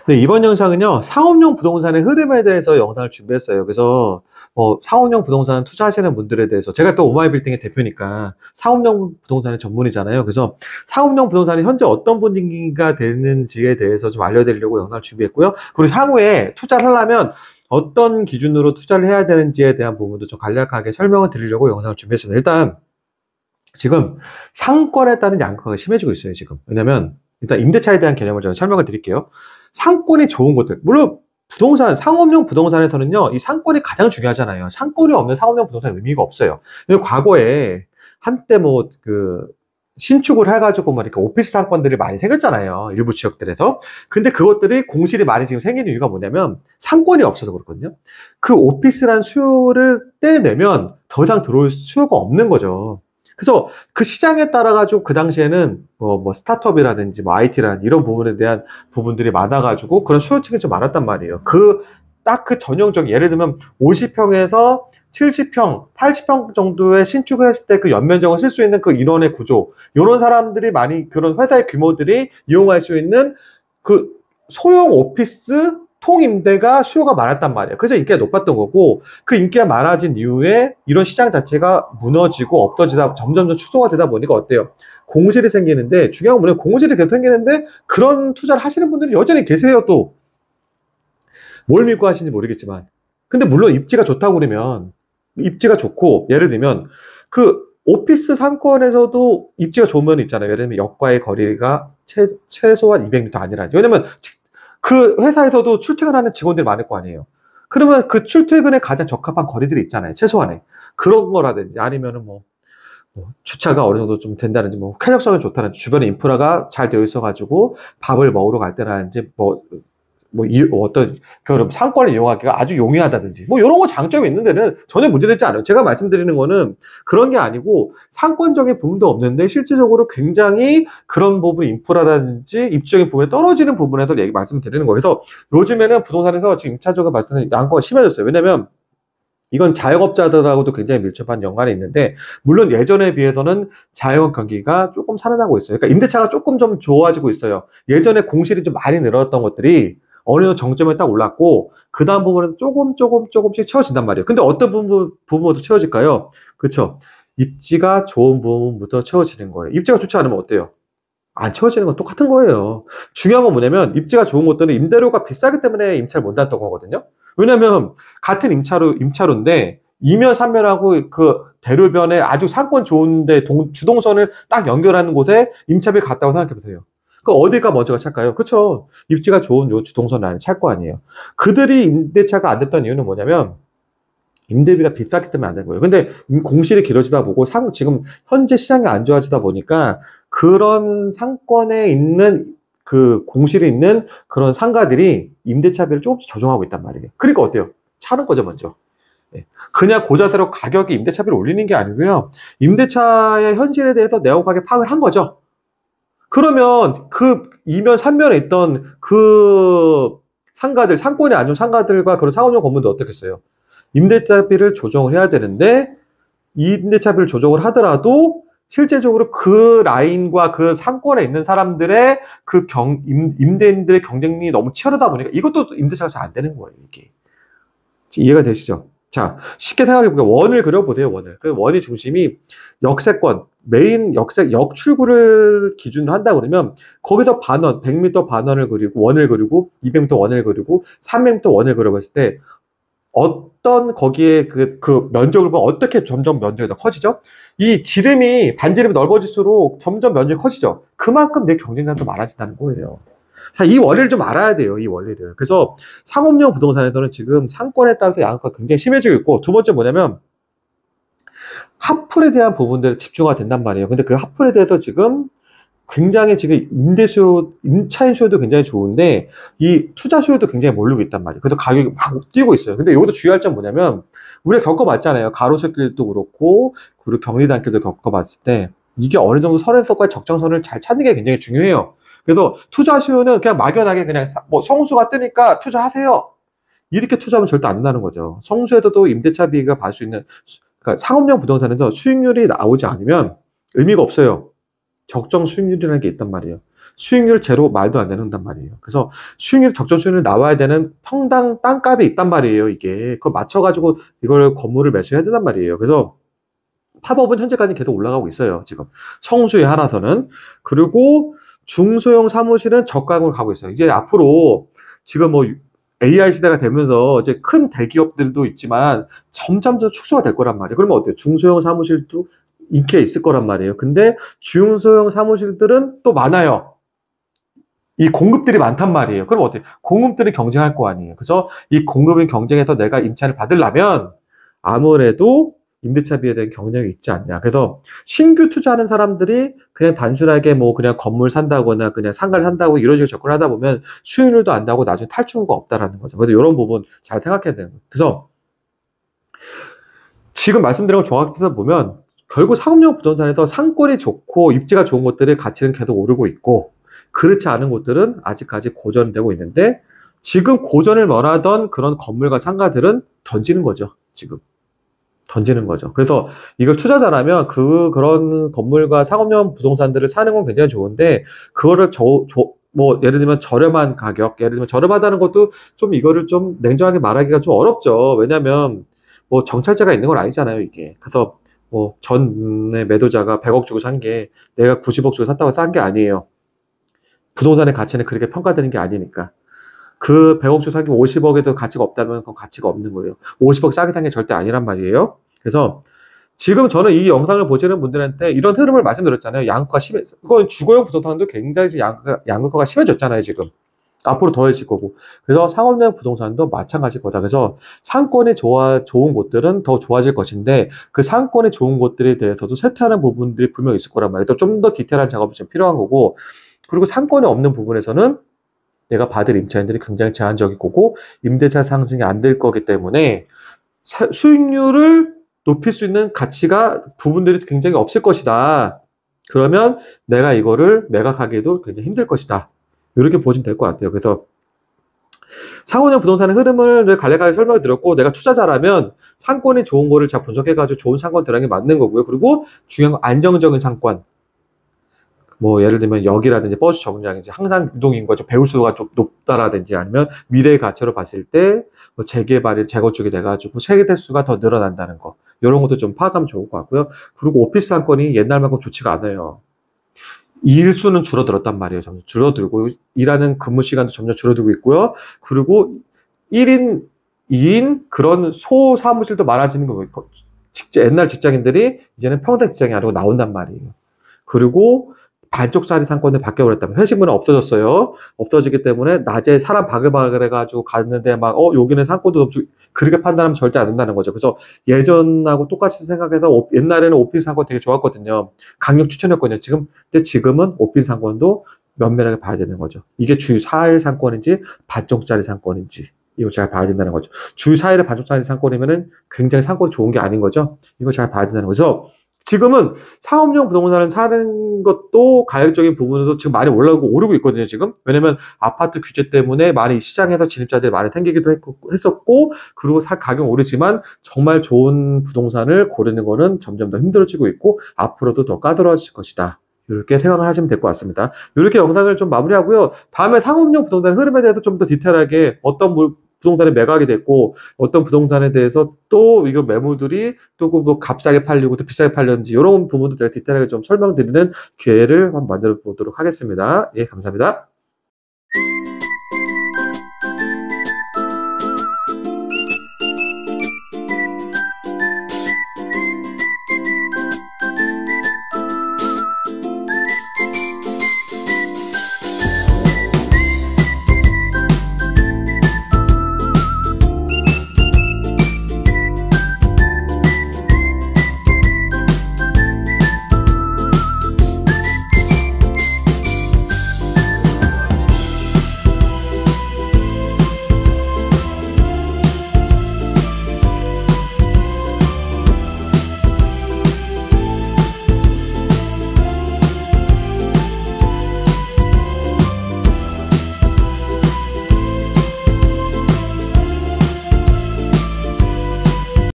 네, 이번 영상은요, 상업용 부동산의 흐름에 대해서 영상을 준비했어요. 그래서, 상업용 부동산 투자하시는 분들에 대해서, 제가 또 오마이빌딩의 대표니까, 상업용 부동산의 전문이잖아요. 그래서, 상업용 부동산이 현재 어떤 분위기가 되는지에 대해서 좀 알려드리려고 영상을 준비했고요. 그리고 향후에 투자를 하려면, 어떤 기준으로 투자를 해야 되는지에 대한 부분도 좀 간략하게 설명을 드리려고 영상을 준비했습니다. 일단, 지금 상권에 따른 양극화가 심해지고 있어요, 지금. 왜냐면, 일단 임대차에 대한 개념을 제가 설명을 드릴게요. 상권이 좋은 곳들. 물론, 부동산, 상업용 부동산에서는요, 이 상권이 가장 중요하잖아요. 상권이 없는 상업용 부동산은 의미가 없어요. 근데 과거에, 한때 신축을 해가지고 막 이렇게 오피스 상권들이 많이 생겼잖아요. 일부 지역들에서. 근데 그것들이 공실이 많이 지금 생기는 이유가 뭐냐면, 상권이 없어서 그렇거든요. 그 오피스란 수요를 떼내면 더 이상 들어올 수요가 없는 거죠. 그래서 그 시장에 따라 가지고 그 당시에는 스타트업이라든지 IT라든지 이런 부분에 대한 부분들이 많아가지고 그런 수요층이 좀 많았단 말이에요. 딱 그 전형적인, 예를 들면 50평에서 70평, 80평 정도의 신축을 했을 때 그 연면적을 쓸 수 있는 그 인원의 구조, 이런 사람들이 많이, 그런 회사의 규모들이 이용할 수 있는 그 소형 오피스 통임대가 수요가 많았단 말이에요. 그래서 인기가 높았던 거고, 그 인기가 많아진 이후에 이런 시장 자체가 무너지고 없어지다, 점점점 축소가 되다 보니까 어때요? 공실이 생기는데, 중요한 건 뭐냐면 공실이 계속 생기는데, 그런 투자를 하시는 분들이 여전히 계세요, 또. 뭘 믿고 하시는지 모르겠지만. 근데 물론 입지가 좋다고 그러면, 입지가 좋고, 예를 들면, 그 오피스 상권에서도 입지가 좋은 면이 있잖아요. 예를 들면 역과의 거리가 최소한 200m 아니라. 왜냐면 그 회사에서도 출퇴근하는 직원들이 많을 거 아니에요. 그러면 그 출퇴근에 가장 적합한 거리들이 있잖아요. 최소한에. 그런 거라든지 아니면은 주차가 어느 정도 좀 된다든지 쾌적성이 좋다든지 주변에 인프라가 잘 되어 있어가지고 밥을 먹으러 갈 때라든지 어떤 그런 상권을 이용하기가 아주 용이하다든지 이런 거 장점이 있는 데는 전혀 문제되지 않아요. 제가 말씀드리는 거는 그런 게 아니고 상권적인 부분도 없는데 실질적으로 굉장히 그런 부분 인프라라든지 입지적인 부분에 떨어지는 부분에서 말씀드리는 거예요. 그래서 요즘에는 부동산에서 지금 임차적인 말씀은 양극화가 심해졌어요. 왜냐면 이건 자영업자들하고도 굉장히 밀접한 연관이 있는데, 물론 예전에 비해서는 자영업 경기가 조금 살아나고 있어요. 그러니까 임대차가 조금 좀 좋아지고 있어요. 예전에 공실이 좀 많이 늘었던 것들이 어느 정도 정점에 딱 올랐고, 그 다음 부분은 조금씩 채워진단 말이에요. 근데 어떤 부분부터 채워질까요? 그렇죠. 입지가 좋은 부분부터 채워지는 거예요. 입지가 좋지 않으면 어때요? 안 채워지는 건 똑같은 거예요. 중요한 건 뭐냐면 입지가 좋은 곳들은 임대료가 비싸기 때문에 임차를 못 한다고 하거든요. 왜냐면 같은 임차료인데 이면 삼면하고 그 대로변에 아주 상권 좋은데 주동선을 딱 연결하는 곳에 임차비가 같다고 생각해 보세요. 그 어디가 먼저가 찰까요? 그렇죠. 입지가 좋은 요 주동선 안에 찰 거 아니에요. 그들이 임대차가 안 됐던 이유는 뭐냐면 임대비가 비쌌기 때문에 안 된 거예요. 근데 공실이 길어지다 보고 지금 현재 시장이 안 좋아지다 보니까 그런 상권에 있는 그 공실이 있는 그런 상가들이 임대차비를 조금씩 조정하고 있단 말이에요. 그러니까 어때요? 차는 거죠, 먼저. 예. 그냥 고자세로 가격이 임대차비를 올리는 게 아니고요. 임대차의 현실에 대해서 내역하게 파악을 한 거죠. 그러면 그 이면 삼면에 있던 그 상가들, 상권이 안 좋은 상가들과 그런 상업용 건물도 어떻겠어요? 임대차비를 조정을 해야 되는데 임대차비를 조정을 하더라도 실제적으로 그 라인과 그 상권에 있는 사람들의 임대인들의 경쟁이 너무 치열하다 보니까 이것도 임대차가 잘 안 되는 거예요, 이게. 이해가 되시죠? 자, 쉽게 생각해보면 원을 그려보세요, 원을. 그 원의 중심이 역세권, 메인 역출구를 기준으로 한다 그러면 거기서 100m 반원을 그리고 원을 그리고 200m 원을 그리고 300m 원을 그려봤을 때 어떤 거기에 그 면적을 보면 어떻게 점점 면적이 더 커지죠? 이 반지름이 넓어질수록 점점 면적이 커지죠? 그만큼 내 경쟁자도 많아진다는 거예요. 자, 이 원리를 좀 알아야 돼요, 이 원리를. 그래서 상업용 부동산에서는 지금 상권에 따라서 양극화가 굉장히 심해지고 있고, 두 번째 뭐냐면, 핫플에 대한 부분들 집중화가 된단 말이에요. 근데 그 핫플에 대해서 지금 임차인 수요도 굉장히 좋은데, 이 투자 수요도 굉장히 몰리고 있단 말이에요. 그래서 가격이 막 뛰고 있어요. 근데 여기도 주의할 점 뭐냐면, 우리가 겪어봤잖아요. 가로수길도 그렇고, 그리고 경리단길도 겪어봤을 때, 이게 어느 정도 선에서까지 적정선을 잘 찾는 게 굉장히 중요해요. 그래서 투자 수요는 그냥 막연하게 그냥 성수가 뜨니까 투자하세요. 이렇게 투자하면 절대 안 된다는 거죠. 성수에서도 임대차비가 받을 수 있는, 그러니까 상업용 부동산에서 수익률이 나오지 않으면 의미가 없어요. 적정 수익률이라는 게 있단 말이에요. 수익률 제로 말도 안 된단 말이에요. 그래서 적정 수익률 나와야 되는 평당 땅값이 있단 말이에요. 이게 그걸 맞춰가지고 이걸 건물을 매수해야 된단 말이에요. 그래서 팝업은 현재까지 계속 올라가고 있어요. 지금 성수에 하나서는. 그리고 중소형 사무실은 저가형으로 가고 있어요. 이제 앞으로 지금 뭐 AI 시대가 되면서 이제 큰 대기업들도 있지만 점점 더 축소가 될 거란 말이에요. 그러면 어때요? 중소형 사무실도 인기가 있을 거란 말이에요. 근데 중소형 사무실들은 또 많아요. 이 공급들이 많단 말이에요. 그럼 어때요? 공급들이 경쟁할 거 아니에요. 그래서 이 공급인 경쟁에서 내가 임차를 받으려면 아무래도 임대차비에 대한 경쟁이 있지 않냐. 그래서 신규 투자하는 사람들이 그냥 단순하게 뭐 그냥 건물 산다거나 그냥 상가를 산다고 이런 식으로 접근을 하다 보면 수익률도 안 나고 나중에 탈출구가 없다라는 거죠. 그래서 이런 부분 잘 생각해야 되는 거예요. 그래서 지금 말씀드린 거 정확히 해서 보면 결국 상업용 부동산에서 상권이 좋고 입지가 좋은 곳들의 가치는 계속 오르고 있고 그렇지 않은 곳들은 아직까지 고전되고 있는데 지금 고전을 원하던 그런 건물과 상가들은 던지는 거죠. 지금. 던지는 거죠. 그래서 이걸 투자자라면 그런 건물과 상업용 부동산들을 사는 건 굉장히 좋은데, 그거를 뭐, 예를 들면 저렴한 가격, 예를 들면 저렴하다는 것도 좀 이거를 좀 냉정하게 말하기가 좀 어렵죠. 왜냐면, 뭐 정찰제가 있는 건 아니잖아요, 이게. 그래서 뭐 전에 매도자가 100억 주고 산 게 내가 90억 주고 샀다고 산 게 아니에요. 부동산의 가치는 그렇게 평가되는 게 아니니까. 그 100억 주고 산 게 50억에도 가치가 없다면 그건 가치가 없는 거예요. 50억 싸게 산 게 절대 아니란 말이에요. 그래서 지금 저는 이 영상을 보시는 분들한테 이런 흐름을 말씀드렸잖아요. 양극화가 심해서. 이건 주거용 부동산도 굉장히 양극화가 심해졌잖아요, 지금. 앞으로 더해질 거고. 그래서 상업용 부동산도 마찬가지일 거다. 그래서 상권이 좋은 곳들은 더 좋아질 것인데 그 상권이 좋은 곳들에 대해서도 쇠퇴하는 부분들이 분명히 있을 거란 말이에요. 좀 더 디테일한 작업이 좀 필요한 거고. 그리고 상권이 없는 부분에서는 내가 받을 임차인들이 굉장히 제한적일 거고 임대차 상승이 안 될 거기 때문에 수익률을 높일 수 있는 가치가 부분들이 굉장히 없을 것이다. 그러면 내가 이거를 매각하기도 굉장히 힘들 것이다. 이렇게 보시면 될 것 같아요. 그래서 상업용 부동산의 흐름을 간략하게 설명을 드렸고 내가 투자자라면 상권이 좋은 거를 잘 분석해가지고 좋은 상권 들어가는 게 맞는 거고요. 그리고 중요한 건 안정적인 상권. 뭐 예를 들면 역이라든지 버스 정류장이 항상 유동인구가 좀 배울 수가 좀 높다라든지 아니면 미래의 가치로 봤을 때 뭐 재개발이 재건축이 돼가지고 세대 수가 더 늘어난다는 거 이런 것도 좀 파악하면 좋을 것 같고요. 그리고 오피스 상권이 옛날만큼 좋지가 않아요. 일수는 줄어들었단 말이에요. 점점 줄어들고 일하는 근무 시간도 점점 줄어들고 있고요. 그리고 1인, 2인 그런 소사무실도 많아지는 거예요. 옛날 직장인들이 이제는 평생 직장이 아니고 나온단 말이에요. 그리고 반쪽짜리 상권을 바뀌어버렸다면 회식 문화 없어졌어요. 없어지기 때문에 낮에 사람 바글바글 해가지고 갔는데 막 여기는 상권도 없고 그렇게 판단하면 절대 안 된다는 거죠. 그래서 예전하고 똑같이 생각해서 옛날에는 오피스 상권 되게 좋았거든요. 강력 추천했거든요. 근데 지금은 오피스 상권도 면밀하게 봐야 되는 거죠. 이게 주 4일 상권인지 반쪽짜리 상권인지 이거 잘 봐야 된다는 거죠. 주 4일에 반쪽짜리 상권이면은 굉장히 상권이 좋은 게 아닌 거죠. 이거 잘 봐야 된다는 거죠. 지금은 상업용 부동산을 사는 것도 가격적인 부분에서 지금 많이 오르고 있거든요, 지금. 왜냐면 아파트 규제 때문에 많이 시장에서 진입자들이 많이 생기기도 했었고, 그리고 가격 오르지만 정말 좋은 부동산을 고르는 거는 점점 더 힘들어지고 있고, 앞으로도 더 까다로워질 것이다. 이렇게 생각을 하시면 될 것 같습니다. 이렇게 영상을 좀 마무리하고요. 다음에 상업용 부동산 흐름에 대해서 좀 더 디테일하게 어떤 부동산에 매각이 됐고 어떤 부동산에 대해서 또 이거 매물들이 또 뭐 값싸게 팔리고 또 비싸게 팔렸는지 이런 부분도 제가 디테일하게 좀 설명드리는 기회를 한번 만들어 보도록 하겠습니다. 예, 감사합니다.